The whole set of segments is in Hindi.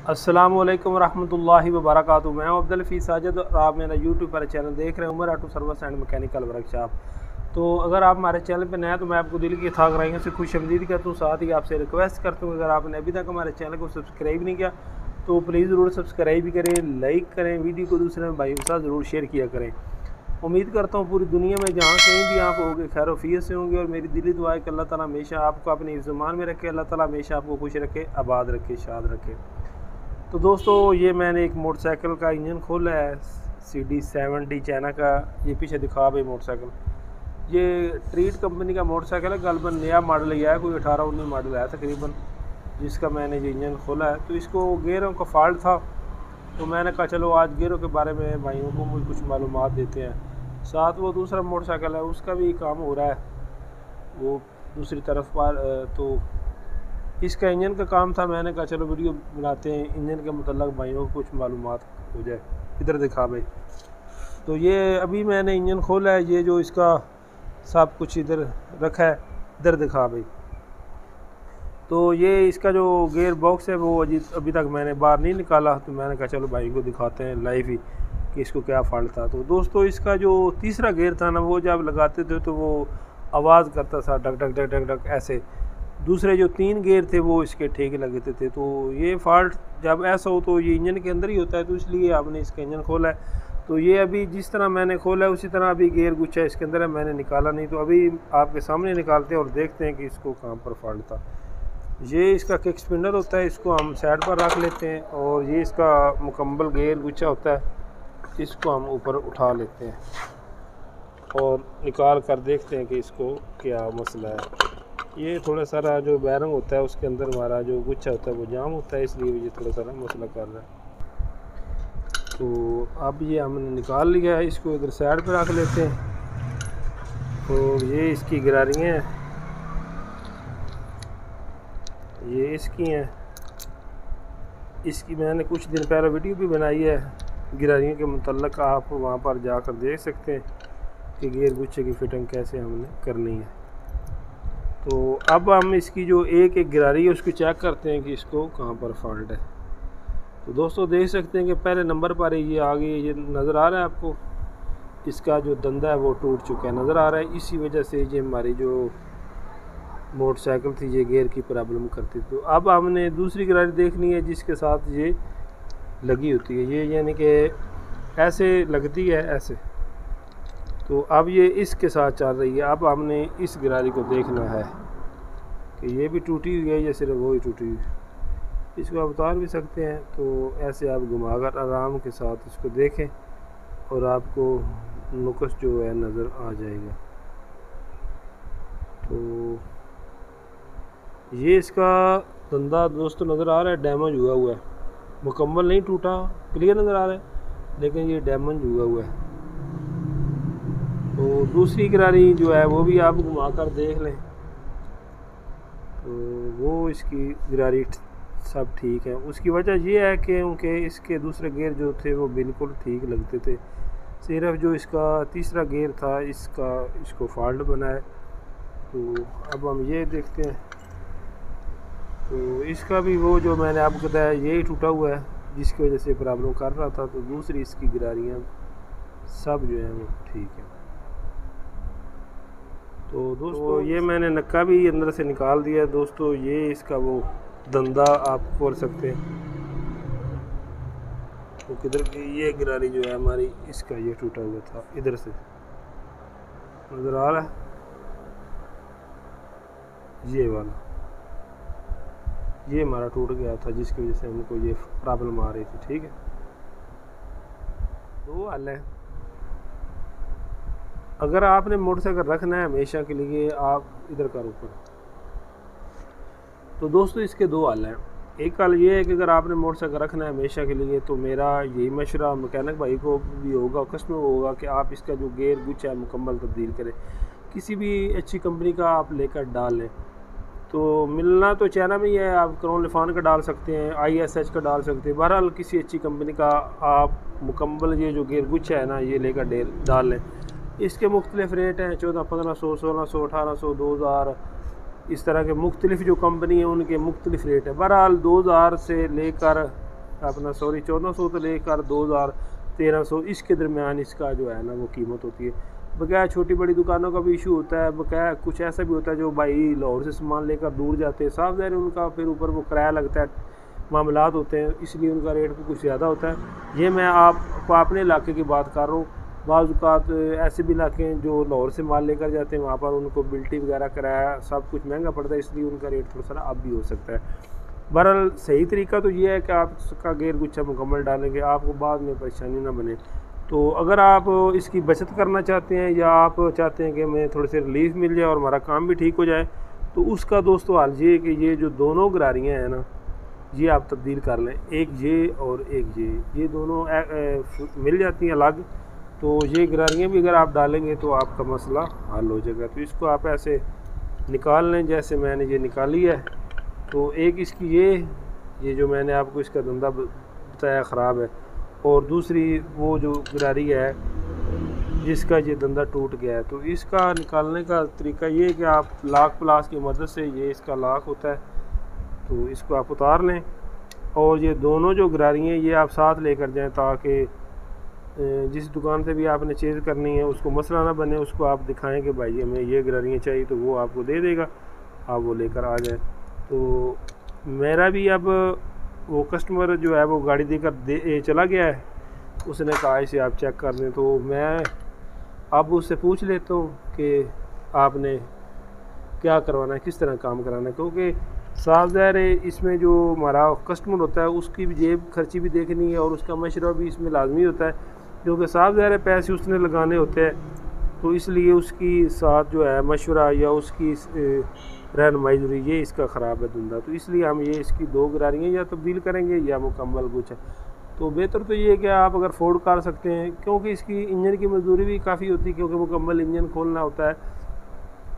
अस्सलामुअलैकुम रहमतुल्लाहि व बरकातुहू। मैं अब्दुल हफीज़ साजिद और आप मेरा यूट्यूब पर चैनल देख रहे हैं, Umar auto service and mechanical workshop. तो अगर आप हमारे चैनल पर नया तो मैं आपको दिल की था कराइयों से खुशआमदीद करता हूँ। साथ ही आपसे रिक्वेस्ट करता हूँ, अगर आपने अभी तक हमारे चैनल को सब्सक्राइब नहीं किया तो प्लीज़ ज़रूर सब्सक्राइब भी करें, लाइक करें, वीडियो को दूसरे भाइयों के साथ ज़रूर शेयर किया करें। उम्मीद करता हूँ पूरी दुनिया में जहाँ कहीं भी आप होंगे खैर वफियत से होंगे, और मेरी दिली दुआ है कि अल्लाह ताला हमेशा आपको अपने ज़मान में रखे, अल्लाह ताला हमेशा आपको खुश रखे, आबाद रखे, शाद रखे। तो दोस्तों, ये मैंने एक मोटरसाइकिल का इंजन खोला है, CD70 चाइना का। ये पीछे दिखा भाई मोटरसाइकिल, ये ट्रीट कंपनी का मोटरसाइकिल है। गलबन नया मॉडल ही है, कोई 18-19 मॉडल है तकरीबन, जिसका मैंने ये इंजन खोला है। तो इसको गेयरों का फॉल्ट था, तो मैंने कहा चलो आज गेयरों के बारे में भाइयों को मुझे कुछ मालूमात देते हैं। साथ वो दूसरा मोटरसाइकिल है, उसका भी काम हो रहा है वो दूसरी तरफ पर। तो इसका इंजन का काम था, मैंने कहा चलो वीडियो बनाते हैं, इंजन के मतलब भाइयों को कुछ मालूमात हो जाए। इधर दिखा भाई, तो ये अभी मैंने इंजन खोला है, ये जो इसका सब कुछ इधर रखा है, इधर दिखा भाई। तो ये इसका जो गेयर बॉक्स है वो अभी तक मैंने बाहर नहीं निकाला, तो मैंने कहा चलो भाई को दिखाते हैं लाइव ही कि इसको क्या फॉल्ट था। तो दोस्तों, इसका जो तीसरा गेयर था ना, वो जब लगाते थे तो वो आवाज़ करता था duck duck duck duck duck ऐसे। दूसरे जो 3 गेयर थे वो इसके ठीक लगते थे। तो ये फॉल्ट जब ऐसा हो तो ये इंजन के अंदर ही होता है, तो इसलिए आपने इसका इंजन खोला है। तो ये अभी जिस तरह मैंने खोला है उसी तरह अभी गेयर गुच्छा इसके अंदर है, मैंने निकाला नहीं। तो अभी आपके सामने निकालते हैं और देखते हैं कि इसको कहाँ पर फॉल्ट था। ये इसका किक स्पिनर होता है, इसको हम साइड पर रख लेते हैं, और ये इसका मुकम्मल गेयर गुच्छा होता है, इसको हम ऊपर उठा लेते हैं और निकाल कर देखते हैं कि इसको क्या मसला है। ये थोड़ा सारा जो बैरंग होता है उसके अंदर हमारा जो गुच्छा होता है वो जाम होता है, इसलिए ये थोड़ा सारा मसला कर रहा है। तो अब ये हमने निकाल लिया है, इसको इधर साइड पर रख लेते हैं। और ये इसकी गिरारियाँ हैं, ये इसकी हैं। इसकी मैंने कुछ दिन पहले वीडियो भी बनाई है गिरारियों के मुतल्लक, आप वहाँ पर जाकर देख सकते हैं कि गियर गुच्छे की फिटिंग कैसे हमने करनी है। तो अब हम इसकी जो एक गिरारी है उसको चेक करते हैं कि इसको कहाँ पर फॉल्ट है। तो दोस्तों, देख सकते हैं कि पहले नंबर पर ये आगे ये नज़र आ रहा है आपको, इसका जो दंदा है वो टूट चुका है, नज़र आ रहा है। इसी वजह से ये हमारी जो मोटरसाइकिल थी ये गियर की प्रॉब्लम करती। तो अब हमने दूसरी गिरारी देखनी है जिसके साथ ये लगी होती है, ये यानी कि ऐसे लगती है ऐसे। तो अब ये इसके साथ चल रही है। अब हमने इस गिरारी को देखना है कि ये भी टूटी हुई है या सिर्फ वो ही टूटी हुई है। इसको आप उतार भी सकते हैं, तो ऐसे आप घुमाकर आराम के साथ इसको देखें और आपको नुक्स जो है नज़र आ जाएगा। तो ये इसका धंधा दोस्तों नज़र आ रहा है, डैमेज हुआ है, मुकम्मल नहीं टूटा, क्लियर नज़र आ रहा है, लेकिन ये डैमेज हुआ है। तो दूसरी गिरारी जो है वो भी आप घुमा कर देख लें, तो वो इसकी गिरारी सब ठीक है। उसकी वजह ये है कि क्योंकि इसके दूसरे गेयर जो थे वो बिल्कुल ठीक लगते थे, सिर्फ जो इसका तीसरा गेयर था इसको फॉल्ट बना है। तो अब हम ये देखते हैं, तो इसका भी वो जो मैंने आपको बताया यही टूटा हुआ है जिसकी वजह से प्रॉब्लम कर रहा था। तो दूसरी इसकी गिरारियाँ सब जो है वो ठीक है। तो दोस्तों, ये मैंने नक्का भी अंदर से निकाल दिया है। दोस्तों, ये इसका वो धंधा आप खोल सकते हैं। तो किधर की ये गिरारी जो है हमारी, इसका ये टूटा हुआ था, इधर से नज़र आ रहा है ये वाला, ये हमारा टूट गया था जिसकी वजह से हमको ये प्रॉब्लम आ रही थी। ठीक है, तो हल है। अगर आपने मोटरसाइकिल रखना है हमेशा के लिए, आप इधर का ऊपर। तो दोस्तों, इसके 2 हल हैं। एक हल ये है कि अगर आपने मोटरसाइकिल रखना है हमेशा के लिए, तो मेरा यही मशवरा मैकेनिक भाई को भी होगा, कस्टमर होगा, कि आप इसका जो गेयर गुच्छा है मुकम्मल तब्दील करें, किसी भी अच्छी कंपनी का आप लेकर डाल लें। तो मिलना तो चाइना में ही है, आप क्रोनलिफान का डाल सकते हैं, ISH का डाल सकते हैं। बहरहाल किसी अच्छी कंपनी का आप मुकम्मल ये जो गेयर गुच्छा है ना ये लेकर डाल लें। इसके मुख्तलिफ रेट हैं, 1400, 1500, 1800, 2000, इस तरह के मुख्तलिफ जो कंपनी है उनके मुख्तलिफ रेट है। बहरहाल 2000 से लेकर अपना 1400 से लेकर 2300 इसके दरमियान इसका जो है ना वो कीमत होती है। बकाया छोटी बड़ी दुकानों का भी इशू होता है, बकाया कुछ ऐसा भी होता है जो भाई लाहौर से सामान लेकर दूर जाते हैं, साफ ज़ाहिर उनका फिर ऊपर वो किराया लगता है, मामलात होते हैं, इसलिए उनका रेट भी कुछ ज़्यादा होता है। ये मैं आपको अपने इलाके की बात कर रहा हूँ। बाज़ औक़ात ऐसे भी इलाके हैं जो लाहौर से माल लेकर जाते हैं, वहाँ पर उनको बिल्टी वगैरह किराया सब कुछ महंगा पड़ता है, इसलिए उनका रेट थोड़ा सा अप भी हो सकता है। बहरहाल सही तरीका तो ये है कि आप इसका गेर गुच्छा मुकम्मल डालेंगे, आपको बाद में परेशानी ना बने। तो अगर आप इसकी बचत करना चाहते हैं या आप चाहते हैं कि मैं थोड़े से रिलीफ मिल जाए और हमारा काम भी ठीक हो जाए, तो उसका दोस्तों हाल ये कि ये जो दोनों गरारियाँ हैं ना, ये आप तब्दील कर लें, एक ये और एक ये दोनों मिल जाती हैं अलग। तो ये गरारियाँ भी अगर आप डालेंगे तो आपका मसला हल हो जाएगा। तो इसको आप ऐसे निकाल लें जैसे मैंने ये निकाली है। तो एक इसकी ये जो मैंने आपको इसका धंधा बताया ख़राब है, और दूसरी वो जो गरारी है जिसका ये धंधा टूट गया है। तो इसका निकालने का तरीका ये है कि आप लाक प्लास की मदद से, ये इसका लाक होता है, तो इसको आप उतार लें और ये दोनों जो गरारियाँ ये आप साथ लेकर जाएं, ताकि जिस दुकान से भी आपने चेज़ करनी है उसको मसला ना बने। उसको आप दिखाएं कि भाई हमें ये गरारियाँ चाहिए, तो वो आपको दे देगा, आप वो लेकर आ जाएं। तो मेरा भी अब वो कस्टमर जो है वो गाड़ी देकर चला गया है, उसने कहा इसे आप चेक कर दें। तो मैं अब उससे पूछ लेता हूँ कि आपने क्या करवाना है, किस तरह काम कराना है, क्योंकि साफ ज़ाहिर है इसमें जो हमारा कस्टमर होता है उसकी भी जेब खर्ची भी देखनी है और उसका मशवरा भी इसमें लाजमी होता है, क्योंकि साफ ज़ाहिर है पैसे उसने लगाने होते हैं। तो इसलिए उसकी साथ जो है मशवरा या उसकी रहनुमाई ज़रूरी, ये इसका ख़राब है धंधा। तो इसलिए हम ये इसकी दो गरारियाँ या तब्दील करेंगे या मुकम्मल कुछ है। तो बेहतर तो ये है कि आप अगर अफोर्ड कर सकते हैं, क्योंकि इसकी इंजन की मजदूरी भी काफ़ी होती है, क्योंकि मुकम्मल इंजन खोलना होता है।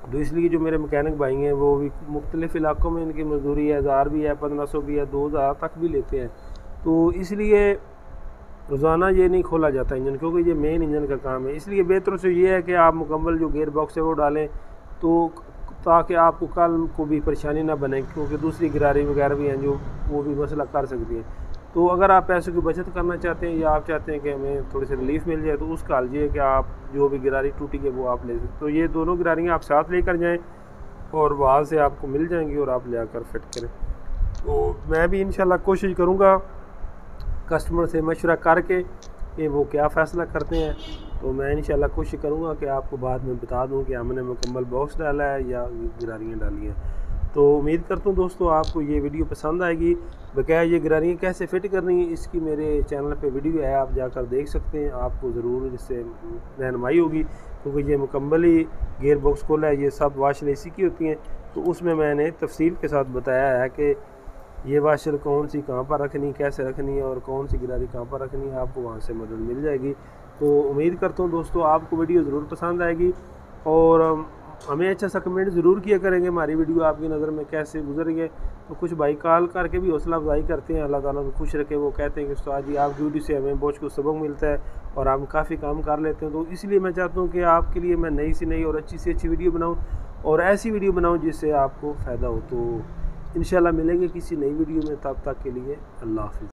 तो इसलिए जो मेरे मैकेनिक भाई हैं वो भी मुख्तलिफ़ इलाकों में इनकी मजदूरी है, 1000 भी है, 1500 भी है, 2000 तक भी लेते हैं। तो इसलिए रोज़ाना ये नहीं खोला जाता इंजन, क्योंकि ये मेन इंजन का काम है। इसलिए बेहतर से ये है कि आप मुकम्मल जो गेयर बॉक्स है वो डालें, तो ताकि आपको कल को भी परेशानी ना बने, क्योंकि दूसरी गरारी वगैरह भी हैं जो वो भी मसला कर सकती हैं। तो अगर आप पैसों की बचत करना चाहते हैं या आप चाहते हैं कि हमें थोड़ी सी रिलीफ मिल जाए, तो उसका हाल ये है कि आप जो भी गरारी टूटी है वो आप ले सकते। तो ये दोनों गरारियाँ आप साथ लेकर जाएँ और वहाँ से आपको मिल जाएंगी और आप ले आकर फिट करें। तो मैं भी इंशाल्लाह कोशिश करूँगा कस्टमर से मशवरा करके कि वो क्या फ़ैसला करते हैं। तो मैं इंशाल्लाह कोशिश करूँगा कि आपको बाद में बता दूँ कि हमने मुकम्मल बॉक्स डाला है या गरारियाँ डाली हैं। तो उम्मीद करता हूँ दोस्तों आपको ये वीडियो पसंद आएगी। बकाया ये गरारियाँ कैसे फ़िट करनी है इसकी मेरे चैनल पे वीडियो है, आप जाकर देख सकते हैं, आपको ज़रूर इससे रहनुमाई होगी, क्योंकि ये मुकम्मल ही गेयर बॉक्स खोला है, ये सब वाशर इसी की होती हैं। तो उसमें मैंने तफसील के साथ बताया है कि ये वाशर कौन सी कहाँ पर रखनी, कैसे रखनी है और कौन सी गरारी कहाँ पर रखनी है, आपको वहाँ से मदद मिल जाएगी। तो उम्मीद करता हूँ दोस्तों आपको वीडियो ज़रूर पसंद आएगी और हमें अच्छा सा कमेंट ज़रूर किया करेंगे हमारी वीडियो आपकी नज़र में कैसे गुजर गई है। तो कुछ भाई कॉल करके भी हौसला अफजाई करते हैं, अल्लाह ताला को खुश रखे। वो कहते हैं कि उस्ताद जी आपकी वीडियो से हमें बहुत कुछ सबक मिलता है और हम काफ़ी काम कर लेते हैं। तो इसलिए मैं चाहता हूँ कि आपके लिए मैं नई से नई और अच्छी से अच्छी वीडियो बनाऊँ और ऐसी वीडियो बनाऊँ जिससे आपको फ़ायदा हो। तो इंशाल्लाह मिलेंगे किसी नई वीडियो में, तब तक के लिए अल्लाह हाफ़िज़।